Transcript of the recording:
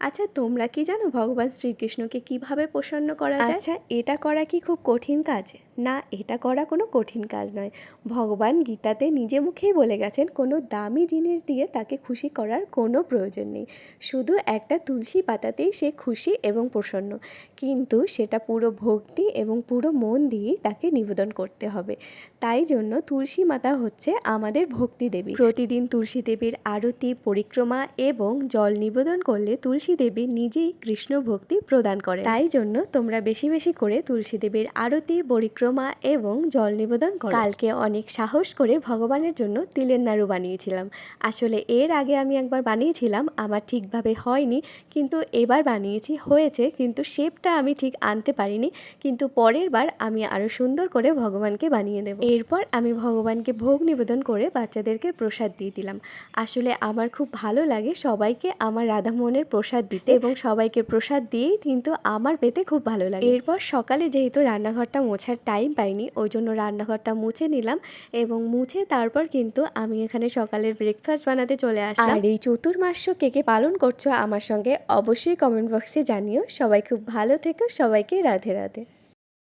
আচ্ছা, তোমরা কি জানো ভগবান শ্রীকৃষ্ণকে কিভাবে প্রসন্ন করা যায়? আচ্ছা, এটা করা কি খুব কঠিন কাজ? না, এটা করা কোনো কঠিন কাজ নয়। ভগবান গীতাতে নিজে মুখেই বলে গেছেন, কোনো দামি জিনিস দিয়ে তাকে খুশি করার কোনো প্রয়োজন নেই। শুধু একটা তুলসী পাতাতেই সে খুশি এবং প্রসন্ন। কিন্তু সেটা পুরো ভক্তি এবং পুরো মন দিয়েই তাকে নিবেদন করতে হবে। তাই জন্য তুলসী মাতা হচ্ছে আমাদের ভক্তি দেবী। প্রতিদিন তুলসী দেবীর আরতি, পরিক্রমা এবং জল নিবেদন করলে তুলসী দেবী নিজেই কৃষ্ণ ভক্তি প্রদান করে। তাই জন্য তোমরা বেশি বেশি করে তুলসী দেবীর আরতি, পরিক্রমা এবং জল নিবেদন করো। কালকে অনেক সাহস করে ভগবানের জন্য তিলের নাড়ু বানিয়েছিলাম। আসলে এর আগে আমি একবার বানিয়েছিলাম, আমার ঠিকভাবে হয়নি, কিন্তু এবার বানিয়েছি, হয়েছে, কিন্তু শেপটা আমি ঠিক আনতে পারিনি। কিন্তু পরের বার আমি আরও সুন্দর করে ভগবানকে বানিয়ে দেব। এরপর আমি ভগবানকে ভোগ নিবেদন করে বাচ্চাদেরকে প্রসাদ দিয়ে দিলাম। আসলে আমার খুব ভালো লাগে সবাইকে আমার রাধামোহনের প্রসাদ দিতে, এবং সবাইকে প্রসাদ দিয়েই কিন্তু আমার পেতে খুব ভালো লাগে। এরপর সকালে যেহেতু রান্নাঘরটা মোছার টাইম পাইনি, ওই জন্য রান্নাঘরটা মুছে নিলাম, এবং মুছে তারপর কিন্তু আমি এখানে সকালের ব্রেকফাস্ট বানাতে চলে আসলাম। আর এই চতুর্মাস্য কে কে পালন করছো আমার সঙ্গে অবশ্যই কমেন্ট বক্সে জানিও। সবাই খুব ভালো থেকো, সবাইকে রাধে রাধে।